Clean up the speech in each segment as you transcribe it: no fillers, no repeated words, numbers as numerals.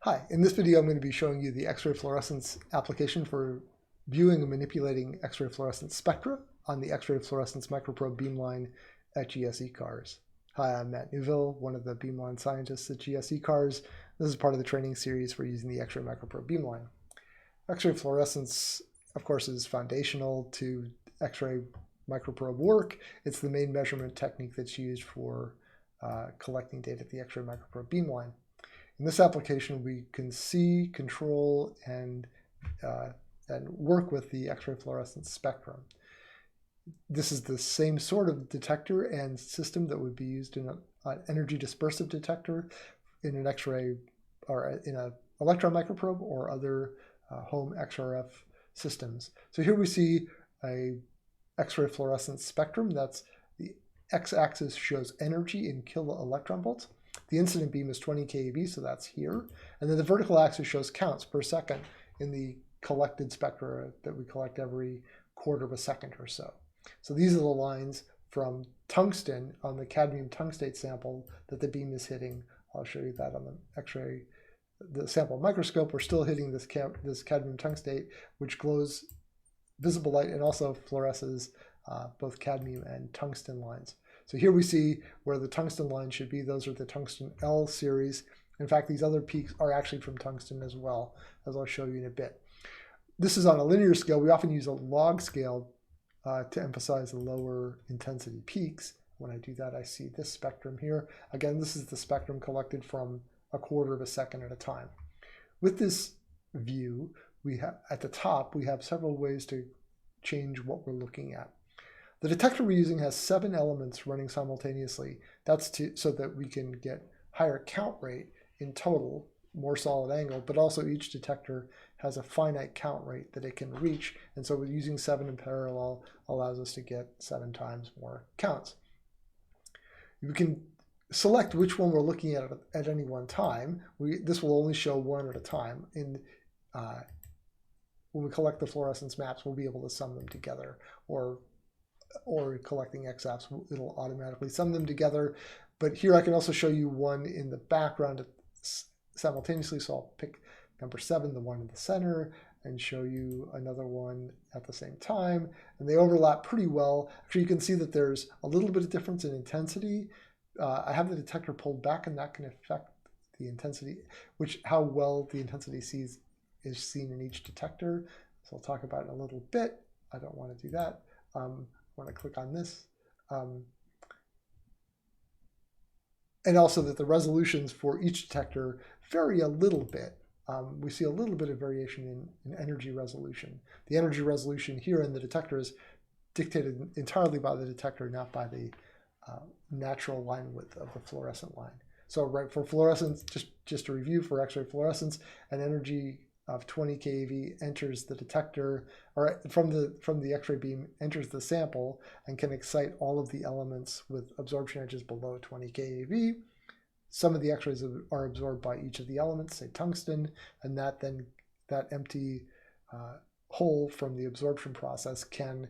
Hi, in this video I'm going to be showing you the X-ray fluorescence application for viewing and manipulating X-ray fluorescence spectra on the X-ray fluorescence microprobe beamline at GSE Cars. Hi, I'm Matt Newville, one of the beamline scientists at GSE Cars. This is part of the training series for using the X-ray microprobe beamline. X-ray fluorescence, of course, is foundational to X-ray microprobe work. It's the main measurement technique that's used for collecting data at the X-ray microprobe beamline. In this application, we can see, control, and work with the X-ray fluorescence spectrum. This is the same sort of detector and system that would be used in an energy dispersive detector in an X-ray or in an electron microprobe or other home XRF systems. So here we see a X-ray fluorescence spectrum. That's the x-axis shows energy in kilo-electron volts. The incident beam is 20 keV, so that's here. And then the vertical axis shows counts per second in the collected spectra that we collect every quarter of a second or so. So these are the lines from tungsten on the cadmium tungstate sample that the beam is hitting. I'll show you that on the X-ray, the sample microscope. We're still hitting this cadmium tungstate, which glows visible light and also fluoresces both cadmium and tungsten lines. So here we see where the tungsten line should be. Those are the tungsten L series. In fact, these other peaks are actually from tungsten as well, as I'll show you in a bit. This is on a linear scale. We often use a log scale to emphasize the lower intensity peaks. When I do that, I see this spectrum here. Again, this is the spectrum collected from a quarter of a second at a time. With this view, we have at the top, we have several ways to change what we're looking at. The detector we're using has 7 elements running simultaneously. That's so that we can get higher count rate in total, more solid angle, but also each detector has a finite count rate that it can reach. And so using 7 in parallel allows us to get 7 times more counts. We can select which one we're looking at any one time. This will only show one at a time. When we collect the fluorescence maps, we'll be able to sum them together, or collecting x-apps, it'll automatically sum them together. But here I can also show you one in the background simultaneously. So I'll pick number 7, the one in the center, and show you another one at the same time. And they overlap pretty well. Actually, you can see that there's a little bit of difference in intensity. I have the detector pulled back, and that can affect the intensity, how well the intensity is seen in each detector. So I'll talk about it in a little bit. I don't want to do that. I want to click on this. And also that the resolutions for each detector vary a little bit. We see a little bit of variation in energy resolution. The energy resolution here in the detector is dictated entirely by the detector, not by the natural line width of the fluorescent line. So right, for fluorescence, just to review, for X-ray fluorescence, an energy of 20 keV enters the detector, or from the X-ray beam enters the sample and can excite all of the elements with absorption edges below 20 keV. Some of the X-rays are absorbed by each of the elements, say tungsten, and that empty hole from the absorption process can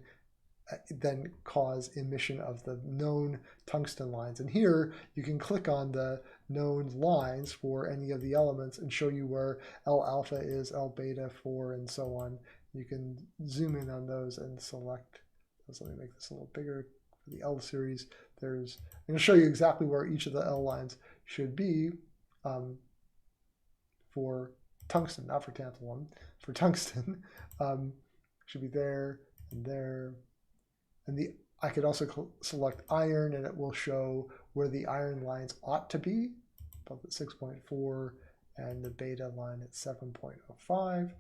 then cause emission of the known tungsten lines. And here you can click on the known lines for any of the elements and show you where L alpha is, L beta 4, and so on. You can zoom in on those and select those. Let me make this a little bigger for the L series. I'm going to show you exactly where each of the L lines should be for tungsten, not for tantalum, for tungsten. Should be there and there. And I could also select iron, and it will show where the iron lines ought to be, both at 6.4 and the beta line at 7.05.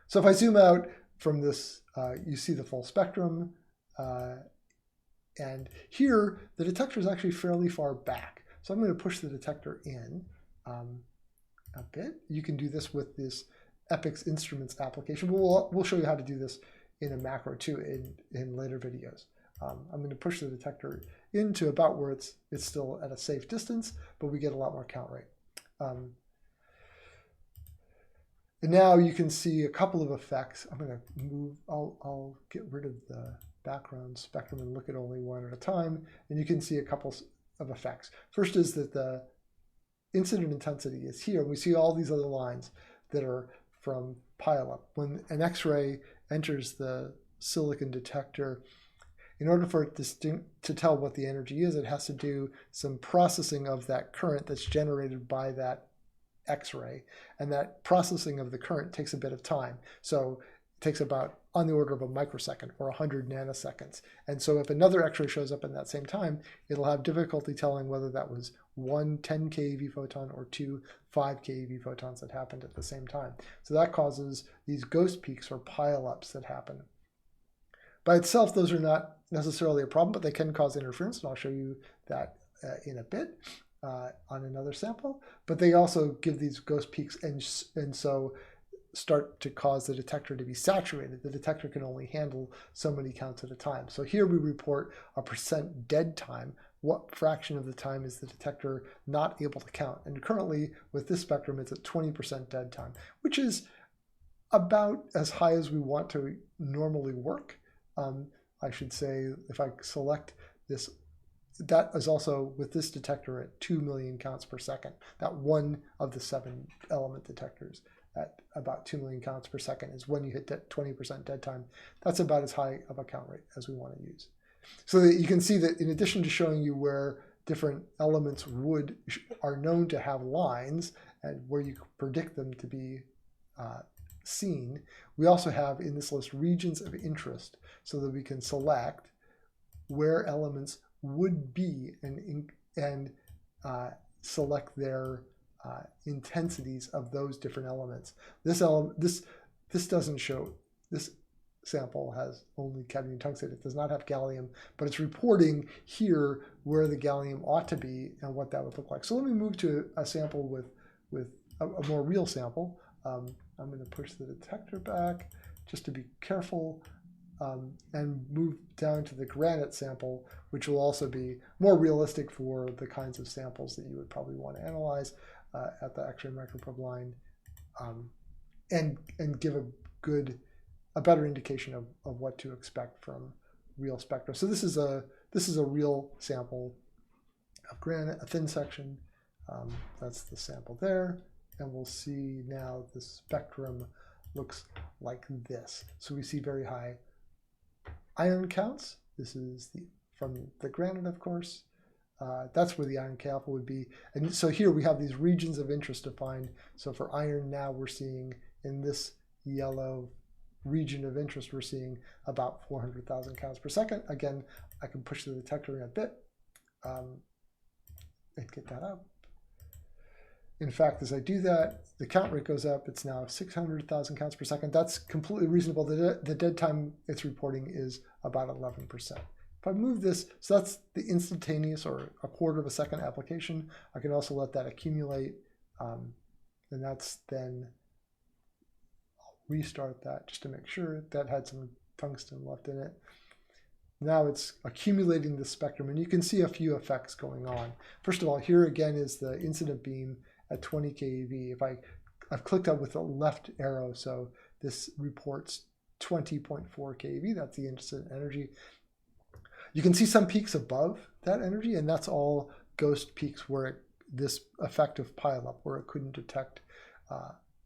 So if I zoom out from this, you see the full spectrum. And here, the detector is actually fairly far back. So I'm going to push the detector in a bit. You can do this with this EPIX instruments application. We'll show you how to do this in a macro too in later videos. I'm going to push the detector into about where it's still at a safe distance, but we get a lot more count rate. And now you can see a couple of effects. I'm going to move, I'll get rid of the background spectrum and look at only one at a time, and you can see a couple of effects. First is that the incident intensity is here. We see all these other lines that are from Pileup. When an X-ray enters the silicon detector, in order for it to tell what the energy is, it has to do some processing of that current that's generated by that X-ray. And that processing of the current takes a bit of time. So it takes about on the order of a microsecond or 100 nanoseconds. And so if another X-ray shows up in that same time, it'll have difficulty telling whether that was one 10 keV photon or two 5 keV photons that happened at the same time. So that causes these ghost peaks or pileups that happen. By itself, those are not necessarily a problem, but they can cause interference, and I'll show you that in a bit on another sample. But they also give these ghost peaks and so start to cause the detector to be saturated. The detector can only handle so many counts at a time. So here we report a % dead time. What fraction of the time is the detector not able to count? And currently, with this spectrum, it's at 20% dead time, which is about as high as we want to normally work. I should say, if I select this, that is also with this detector at 2 million counts per second. That one of the 7 element detectors at about 2 million counts per second is when you hit that 20% dead time. That's about as high of a count rate as we want to use. So that you can see that in addition to showing you where different elements are known to have lines and where you predict them to be seen, we also have in this list regions of interest so that we can select where elements would be and select their intensities of those different elements. This doesn't show, this sample has only cadmium tungsten. It does not have gallium, but it's reporting here where the gallium ought to be and what that would look like. So let me move to a sample with a more real sample. I'm going to push the detector back just to be careful and move down to the granite sample, which will also be more realistic for the kinds of samples that you would probably want to analyze at the X-ray microprobe line and give a better indication of what to expect from real spectra. So this is a real sample of granite, a thin section. That's the sample there. And we'll see now the spectrum looks like this. So we see very high iron counts. This is from the granite, of course. That's where the iron K alpha would be. And so here we have these regions of interest defined. So for iron now we're seeing in this yellow region of interest, we're seeing about 400,000 counts per second. Again, I can push the detector in a bit and get that up. In fact, as I do that, the count rate goes up. It's now 600,000 counts per second. That's completely reasonable. The dead time it's reporting is about 11%. If I move this, so that's the instantaneous or a quarter of a second application. I can also let that accumulate. And that's then, I'll restart that just to make sure that had some tungsten left in it. Now it's accumulating the spectrum, and you can see a few effects going on. First of all, here again is the incident beam at 20 keV. If I've clicked up with the left arrow, so this reports 20.4 keV. That's the incident energy. You can see some peaks above that energy, and that's all ghost peaks where this effect of pileup, where it couldn't detect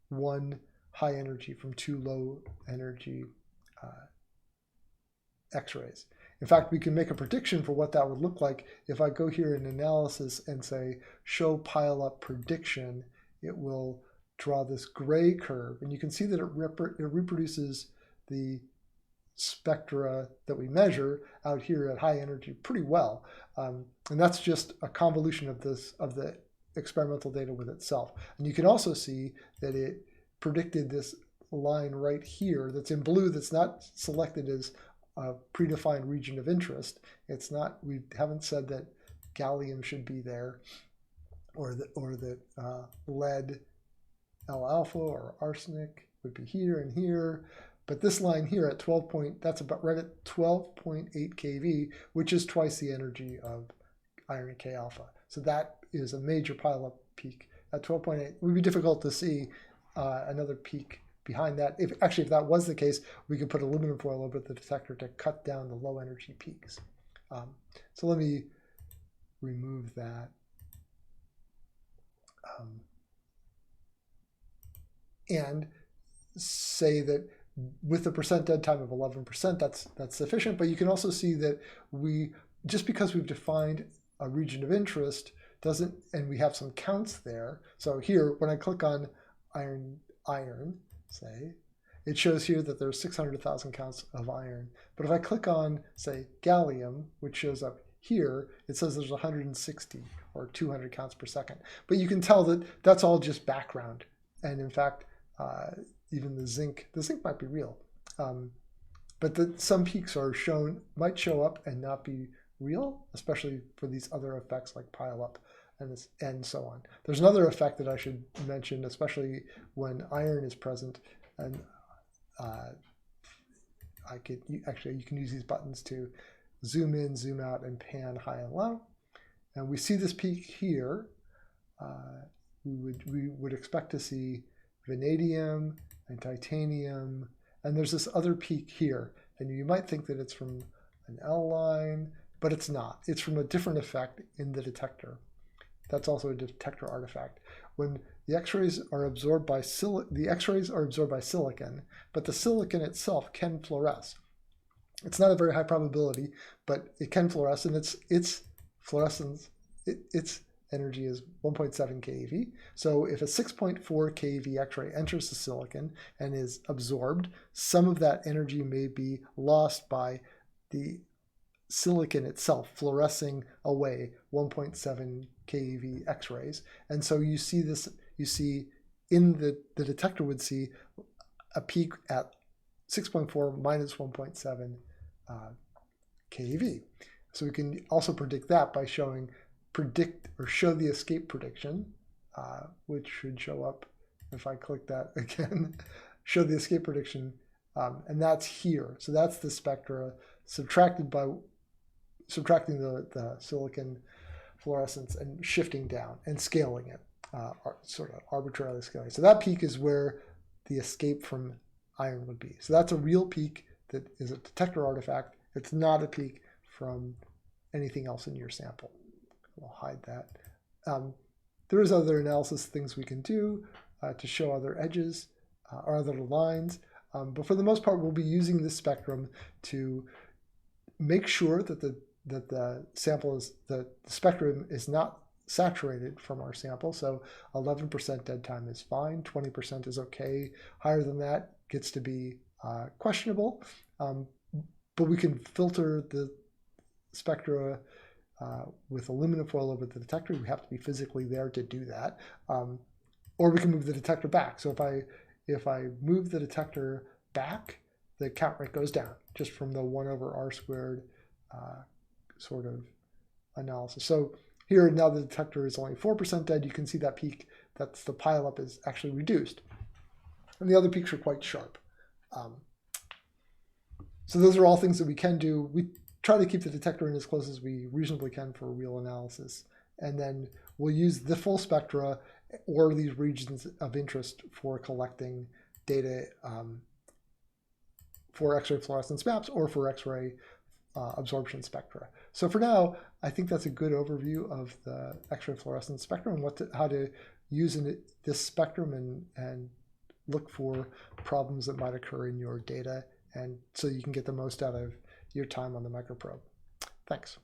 one high energy from 2 low energy X-rays. In fact, we can make a prediction for what that would look like. If I go here in analysis and say show pileup prediction, it will draw this gray curve, and you can see that it reproduces the spectra that we measure out here at high energy pretty well. And that's just a convolution of the experimental data with itself. And you can also see that it predicted this line right here that's in blue, that's not selected as a predefined region of interest. It's not, we haven't said that gallium should be there or that lead L alpha or arsenic would be here and here. But this line here at 12 that's about right at 12.8 keV, which is twice the energy of iron K alpha. So that is a major pileup peak at 12.8. It would be difficult to see another peak behind that. If that was the case, we could put aluminum foil over the detector to cut down the low energy peaks. So let me remove that. and say that with the percent dead time of 11%, that's sufficient. But you can also see that just because we've defined a region of interest and we have some counts there. So here, when I click on iron, say, it shows here that there's 600,000 counts of iron. But if I click on, say, gallium, which shows up here, it says there's 160 or 200 counts per second. But you can tell that that's all just background. And in fact, even the zinc might be real. But some peaks might show up and not be real, especially for these other effects like Pileup and so on. There's another effect that I should mention, especially when iron is present. And you can use these buttons to zoom in, zoom out, and pan high and low. And we see this peak here. We would expect to see vanadium and titanium, and there's this other peak here. And you might think that it's from an L line, but it's not. It's from a different effect in the detector. That's also a detector artifact. When the X-rays are absorbed by silicon, but the silicon itself can fluoresce. It's not a very high probability, but it can fluoresce, and its fluorescence, its energy is 1.7 keV. So if a 6.4 keV X-ray enters the silicon and is absorbed, some of that energy may be lost by the silicon itself fluorescing away 1.7 keV X-rays. And so you see in the detector would see a peak at 6.4 minus 1.7 keV. So we can also predict that by show the escape prediction, which should show up if I click that again. Show the escape prediction, and that's here. So that's the spectra subtracting the silicon fluorescence and shifting down and scaling it, sort of arbitrarily scaling. So that peak is where the escape from iron would be. So that's a real peak that is a detector artifact. It's not a peak from anything else in your sample. We'll hide that. There is other analysis things we can do to show other edges or other lines. But for the most part, we'll be using this spectrum to make sure that the spectrum is not saturated from our sample. So 11% dead time is fine, 20% is okay. Higher than that gets to be questionable. But we can filter the spectra with aluminum foil over the detector. We have to be physically there to do that. Or we can move the detector back. So if I move the detector back, the count rate goes down just from the 1 over r squared sort of analysis. So here now the detector is only 4% dead. You can see that peak, that's the pileup, is actually reduced. And the other peaks are quite sharp. So those are all things that we can do. We try to keep the detector in as close as we reasonably can for real analysis. And then we'll use the full spectra or these regions of interest for collecting data for X-ray fluorescence maps or for X-ray absorption spectra. So for now, I think that's a good overview of the X-ray fluorescence spectrum and how to use this spectrum and look for problems that might occur in your data, and so you can get the most out of your time on the microprobe. Thanks.